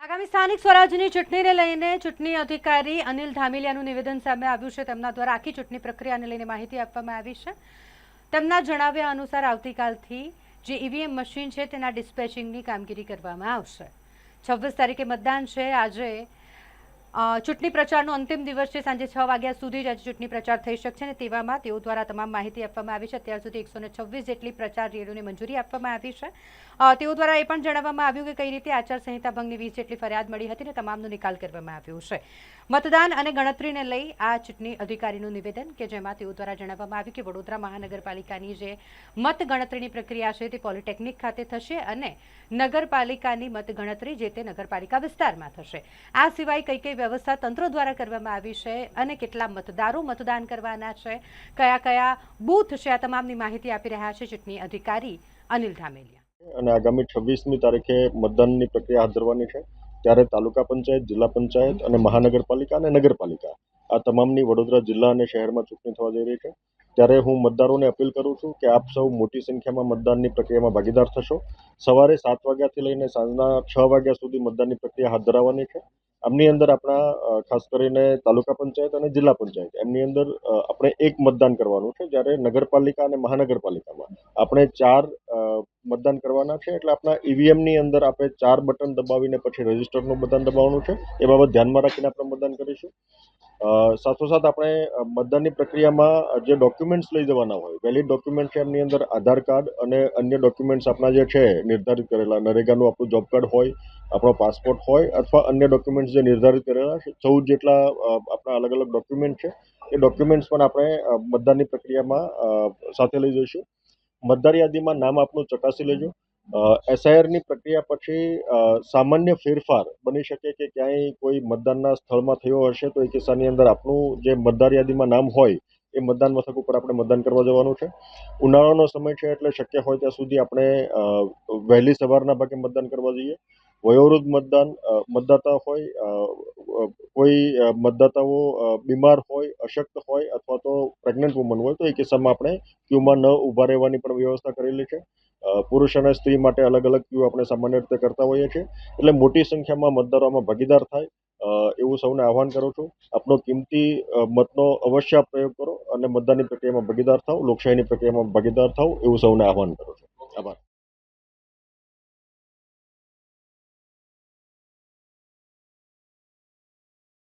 આગામી સ્થાનિક સ્વરાજ્યની ચૂંટણીને લઈને ચૂંટણી અધિકારી અનિલ ધામેલિયાનું નિવેદન સામે આવ્યું છે। તેમના દ્વારા આખી ચૂંટણી પ્રક્રિયાને લઈને માહિતી આપવામાં આવી છે। તેમના જણાવ્યા અનુસાર આવતીકાલથી જે ઈવીએમ મશીન છે તેના ડિસ્પેચિંગની કામગીરી કરવામાં આવશે। 26 તારીખે મતદાન છે। આજે ચૂંટણી પ્રચારનો અંતિમ દિવસ છે। સાંજે 6 વાગ્યા સુધી જ આજે ચૂંટણી પ્રચાર થઈ શકશે અને તેવામાં તેઓ દ્વારા તમામ માહિતી આપવામાં આવી છે। અત્યાર સુધી 126 જેટલી પ્રચાર રેલીઓને મંજૂરી આપવામાં આવી છે। તેઓ દ્વારા એ પણ જણાવવામાં આવ્યું કે કઈ રીતે આચારસંહિતા ભંગની 20 જેટલી ફરિયાદ મળી હતી અને તમામનો નિકાલ કરવામાં આવ્યો છે। મતદાન અને ગણતરીને લઈ આ ચૂંટણી અધિકારીનું નિવેદન કે જેમાં તેઓ દ્વારા જણાવવામાં આવ્યું કે વડોદરા મહાનગરપાલિકાની જે મતગણતરીની પ્રક્રિયા છે તે પોલિટેકનિક ખાતે થશે અને નગરપાલિકાની મતગણતરી જે તે નગરપાલિકા વિસ્તારમાં થશે। આ સિવાય કઈ કઈ વ્યવસ્થા તંત્ર દ્વારા કરવામાં આવી છે અને કેટલા મતદારો મતદાન કરવાના છે, કયા કયા બૂથ છે, આ તમામની માહિતી આપી રહ્યા છે ચૂંટણી અધિકારી અનિલ ધામેલિયા। અને આગામી 26મી તારીખે મતદાનની પ્રક્રિયા હાથ ધરવાની છે। ત્યારે તાલુકા પંચાયત, જિલ્લા પંચાયત અને મહાનગરપાલિકા અને નગરપાલિકા આ તમામની વડોદરા જિલ્લા અને શહેરમાં ચૂંટણી થવા જઈ રહી છે। ત્યારે હું મતદારોને અપીલ કરું છું કે આપ સૌ મોટી સંખ્યામાં મતદાનની પ્રક્રિયામાં ભાગીદાર થશો। સવારે 7 વાગ્યાથી લઈને સાંજના 6 વાગ્યા સુધી મતદાનની પ્રક્રિયા હાથ ધરાવવાની છે। આમની અંદર આપણા ખાસ કરીને તાલુકા પંચાયત અને જિલ્લા પંચાયત એમની અંદર આપણે એક મતદાન કરવાનું છે, જ્યારે નગરપાલિકા અને મહાનગરપાલિકામાં આપણે 4 મતદાન કરવાના છે। એટલે આપણા ઈવીએમની અંદર આપણે 4 બટન દબાવીને પછી રજીસ્ટરનું બટન દબાવવાનું છે। એ બાબત ધ્યાનમાં રાખીને આપણે મતદાન કરીશું। સાથોસાથ આપણે મતદાનની પ્રક્રિયામાં જે ડોક્યુમેન્ટ્સ લઈ જવાના હોય, વેલિડ ડોક્યુમેન્ટ છે, એમની અંદર આધાર કાર્ડ અને અન્ય ડોક્યુમેન્ટ્સ આપણા જે છે નિર્ધારિત કરેલા, નરેગાનું આપણું જોબ કાર્ડ હોય, આપણો પાસપોર્ટ હોય અથવા અન્ય ડોક્યુમેન્ટ્સ જે નિર્ધારિત કરેલા છે, 14 જેટલા આપણા અલગ અલગ ડોક્યુમેન્ટ છે, એ ડોક્યુમેન્ટ્સ પણ આપણે મતદાનની પ્રક્રિયામાં સાથે લઈ જઈશું। મતદાર યાદીમાં નામ આપનું ચકાસી લેજો। એસઆઈઆરની પ્રક્રિયા પછી સામાન્ય ફેરફાર બની શકે કે ક્યાંય કોઈ મતદાનના સ્થળમાં થયો હશે તો એ કિસ્સાની અંદર આપનું જે મતદાર યાદીમાં નામ હોય એ મતદાન મથક ઉપર આપણે મતદાન કરવા જવાનું છે। ઉનાળાનો સમય છે એટલે શક્ય હોય ત્યાં સુધી આપણે વહેલી સવારના ભાગે મતદાન કરવા જઈએ। વયોવૃદ્ધ મતદાતા હોય, કોઈ મતદાતાઓ બીમાર હોય, અશક્ત હોય અથવા તો પ્રેગ્નન્ટ વુમન હોય તો એ કિસ્સામાં આપણે ક્યુમાં ન ઊભા રહેવાની પણ વ્યવસ્થા કરેલી છે। પુરુષ અને સ્ત્રી માટે અલગ અલગ ક્યુ આપણે સામાન્ય રીતે કરતા હોઈએ છીએ। એટલે મોટી સંખ્યામાં મતદારોમાં ભાગીદાર થાય એવું સૌને આહવાન કરું છું। આપનો કિંમતી મતનો અવશ્ય પ્રયોગ કરો અને મતદાનની પ્રક્રિયામાં ભાગીદાર થાવ, લોકશાહીની પ્રક્રિયામાં ભાગીદાર થાવ એવું સૌને આહવાન કરું છું। આભાર।